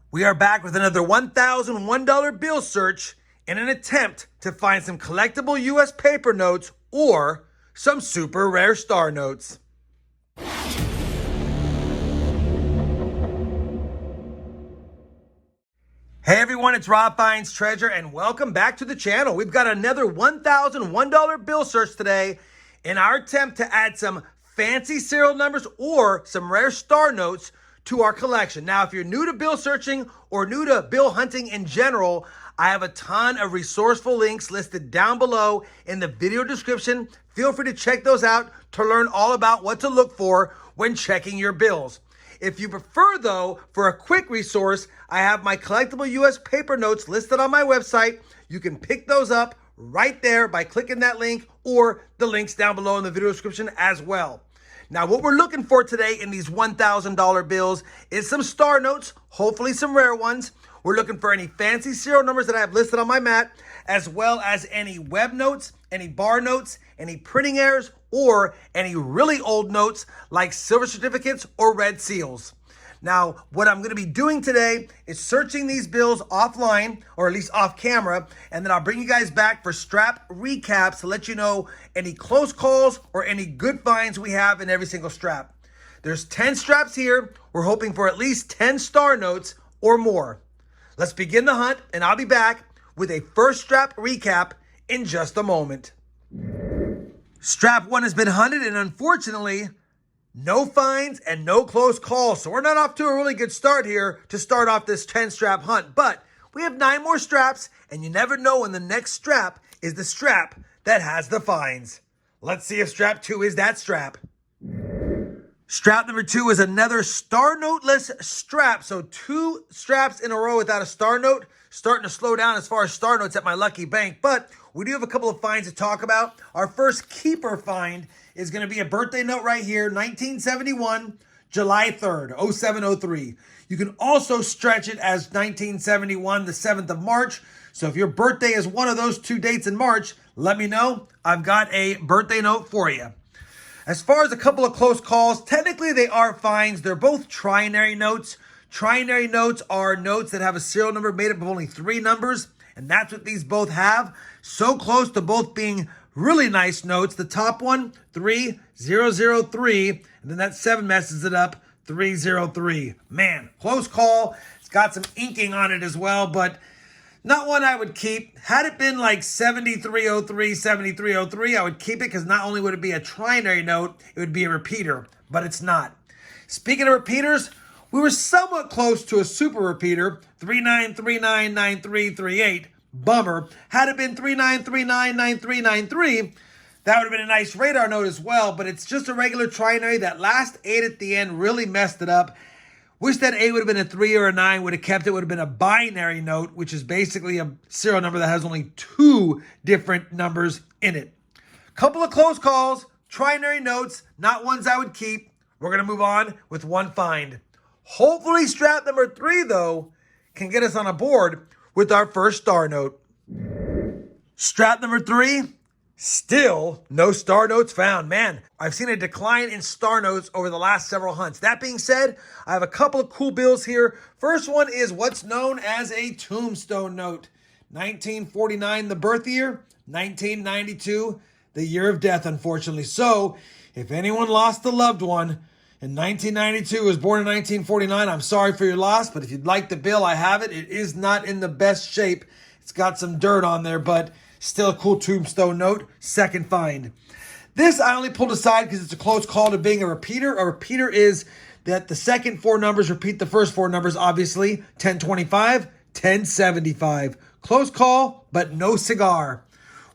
We are back with another $1,001 bill search in an attempt to find some collectible U.S. paper notes or some super rare star notes. Hey everyone, it's Rob Finds Treasure and welcome back to the channel. We've got another $1,001 bill search today in our attempt to add some fancy serial numbers or some rare star notes to our collection. Now, if you're new to bill searching or new to bill hunting in general, I have a ton of resourceful links listed down below in the video description. Feel free to check those out to learn all about what to look for when checking your bills. If you prefer, though, for a quick resource, I have my collectible U.S. paper notes listed on my website. You can pick those up right there by clicking that link or the links down below in the video description as well. Now, what we're looking for today in these $1,000 bills is some star notes, hopefully some rare ones. We're looking for any fancy serial numbers that I have listed on my mat, as well as any web notes, any bar notes, any printing errors, or any really old notes like silver certificates or red seals. Now, what I'm going to be doing today is searching these bills offline, or at least off camera, and then I'll bring you guys back for strap recaps to let you know any close calls or any good finds we have in every single strap. There's 10 straps here. We're hoping for at least 10 star notes or more. Let's begin the hunt, and I'll be back with a first strap recap in just a moment. Strap 1 has been hunted, and unfortunately, no finds and no close calls. So we're not off to a really good start here to start off this 10 strap hunt. But we have 9 more straps, and you never know when the next strap is the strap that has the finds. Let's see if strap 2 is that strap. Strap number 2 is another star noteless strap. So 2 straps in a row without a star note. Starting to slow down as far as star notes at my lucky bank. But we do have a couple of finds to talk about. Our first keeper find is going to be a birthday note right here, 1971, July 3rd, 0703. You can also stretch it as 1971, the 7th of March. So if your birthday is one of those 2 dates in March, let me know. I've got a birthday note for you. As far as a couple of close calls, technically they are finds. They're both trinary notes. Trinary notes are notes that have a serial number made up of only 3 numbers, and that's what these both have. So close to both being really nice notes. The top one, 3003, and then that 7 messes it up, 303. Man, close call. It's got some inking on it as well, but not one I would keep. Had it been like 7303, 7303, I would keep it because not only would it be a trinary note, it would be a repeater, but it's not. Speaking of repeaters, we were somewhat close to a super repeater, 39399338. Bummer. Had it been 39399393, that would have been a nice radar note as well, but it's just a regular trinary. That last 8 at the end really messed it up. Wish that 8 would have been a 3 or a 9, would have kept it, would have been a binary note, which is basically a serial number that has only 2 different numbers in it. Couple of close calls, trinary notes, not ones I would keep. We're going to move on with one find. Hopefully strap number 3, though, can get us on a board with our first star note. Strap number 3, still no star notes found. Man, I've seen a decline in star notes over the last several hunts. That being said, I have a couple of cool bills here. First one is what's known as a tombstone note. 1949, the birth year. 1992, the year of death, unfortunately. So, if anyone lost a loved one in 1992, was born in 1949, I'm sorry for your loss, but if you'd like the bill, I have it. It is not in the best shape. It's got some dirt on there, but still a cool tombstone note. Second find. This I only pulled aside because it's a close call to being a repeater. A repeater is that the second 4 numbers repeat the first 4 numbers, obviously. 1025, 1075. Close call, but no cigar.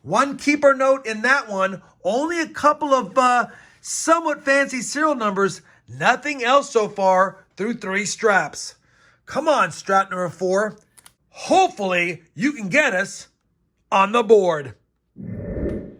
One keeper note in that one. Only a couple of somewhat fancy serial numbers. Nothing else so far through 3 straps. Come on, strap number 4. Hopefully, you can get us on the board.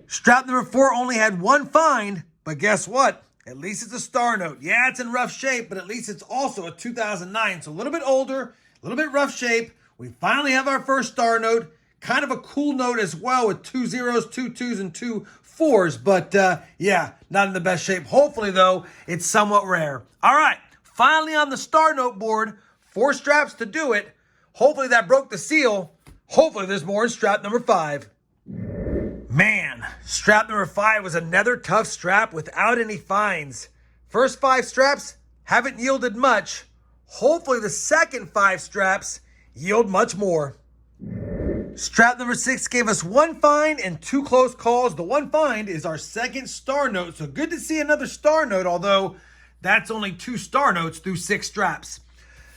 Strap number 4 only had 1 find, but guess what? At least it's a star note. Yeah, it's in rough shape, but at least it's also a 2009. So a little bit older, a little bit rough shape. We finally have our first star note. Kind of a cool note as well with 2 zeros, 2 2s, and 2 4s. But yeah, not in the best shape. Hopefully, though, it's somewhat rare. All right, finally on the star note board, 4 straps to do it. Hopefully that broke the seal. Hopefully there's more in strap number 5. Man, strap number 5 was another tough strap without any finds. First 5 straps haven't yielded much. Hopefully the second 5 straps yield much more. Strap number 6 gave us 1 find and 2 close calls. The 1 find is our second star note. So good to see another star note, although that's only 2 star notes through 6 straps.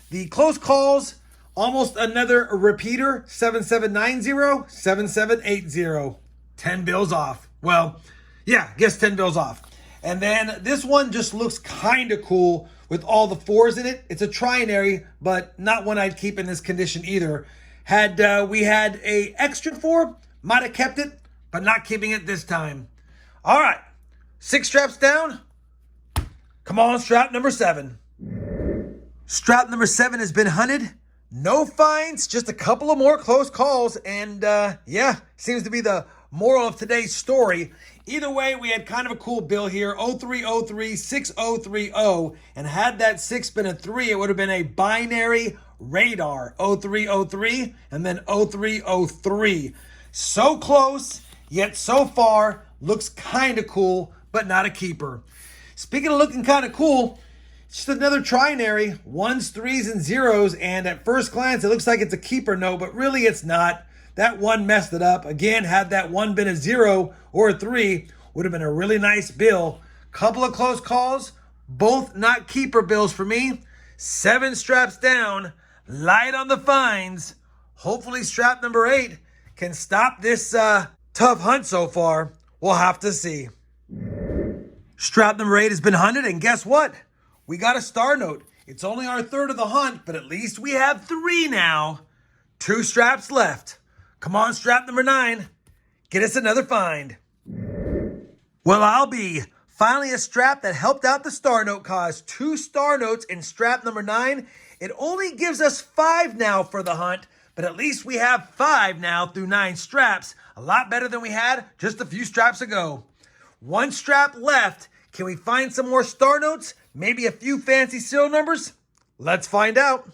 The close calls, almost another repeater, 7790, 7780. 10 bills off. Well, yeah, guess 10 bills off. And then this one just looks kind of cool with all the 4s in it. It's a trinary, but not one I'd keep in this condition either. Had we had a extra 4, might have kept it, but not keeping it this time. All right, 6 straps down. Come on, strap number 7. Strap number 7 has been hunted. No finds, just a couple of more close calls. And yeah, seems to be the moral of today's story. Either way, we had kind of a cool bill here, 0303 6030. And had that 6 been a 3, it would have been a binary radar, 0303 and then 0303. So close, yet so far, looks kind of cool, but not a keeper. Speaking of looking kind of cool, it's just another trinary, 1s, 3s, and 0s, and at first glance, it looks like it's a keeper note, but really it's not. That 1 messed it up. Again, had that 1 been a 0 or a 3, would have been a really nice bill. Couple of close calls, both not keeper bills for me. 7 straps down, light on the finds. Hopefully strap number 8 can stop this tough hunt so far. We'll have to see. Strap number 8 has been hunted, and guess what? We got a star note. It's only our 3rd of the hunt, but at least we have 3 now. 2 straps left. Come on, strap number 9. Get us another find. Well, I'll be. Finally a strap that helped out the star note cause. 2 star notes in strap number 9. It only gives us 5 now for the hunt, but at least we have 5 now through 9 straps. A lot better than we had just a few straps ago. 1 strap left. Can we find some more star notes? Maybe a few fancy serial numbers? Let's find out.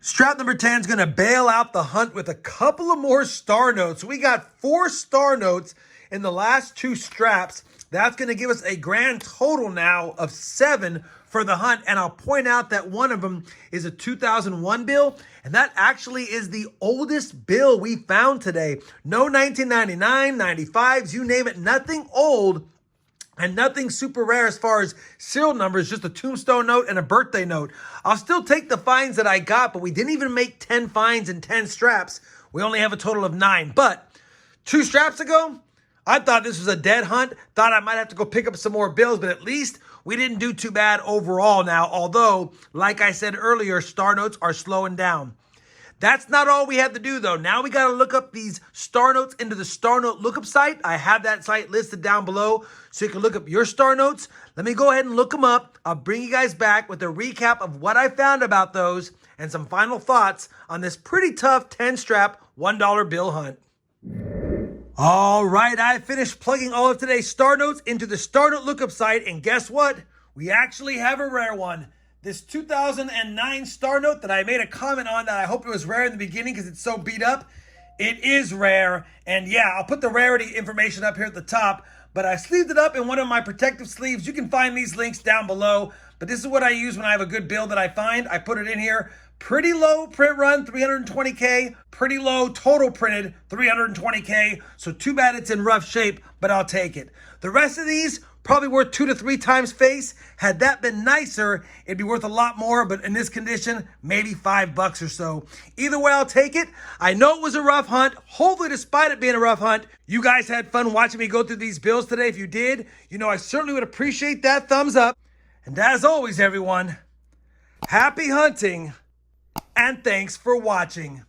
Strap number 10 is going to bail out the hunt with a couple of more star notes. We got 4 star notes in the last 2 straps. That's going to give us a grand total now of 7 for the hunt. And I'll point out that one of them is a 2001 bill. And that actually is the oldest bill we found today. No 1999, 95s, you name it. Nothing old. And nothing super rare as far as serial numbers, just a tombstone note and a birthday note. I'll still take the finds that I got, but we didn't even make 10 finds and 10 straps. We only have a total of 9. But 2 straps ago, I thought this was a dead hunt. Thought I might have to go pick up some more bills, but at least we didn't do too bad overall now. Although, like I said earlier, star notes are slowing down. That's not all we have to do, though. Now we got to look up these star notes into the star note lookup site. I have that site listed down below so you can look up your star notes. Let me go ahead and look them up. I'll bring you guys back with a recap of what I found about those and some final thoughts on this pretty tough 10-strap $1 bill hunt. All right, I finished plugging all of today's star notes into the star note lookup site, and guess what? We actually have a rare one. This 2009 star note that I made a comment on that I hope it was rare in the beginning because it's so beat up. It is rare. And yeah, I'll put the rarity information up here at the top. But I sleeved it up in one of my protective sleeves. You can find these links down below. But this is what I use when I have a good bill that I find. I put it in here. Pretty low print run, 320K. Pretty low total printed, 320K. So too bad it's in rough shape, but I'll take it. The rest of these, probably worth 2 to 3 times face. Had that been nicer, it'd be worth a lot more, but in this condition, maybe $5 or so. Either way, I'll take it. I know it was a rough hunt. Hopefully, despite it being a rough hunt, you guys had fun watching me go through these bills today. If you did, you know I certainly would appreciate that thumbs up. And as always, everyone, happy hunting, and thanks for watching.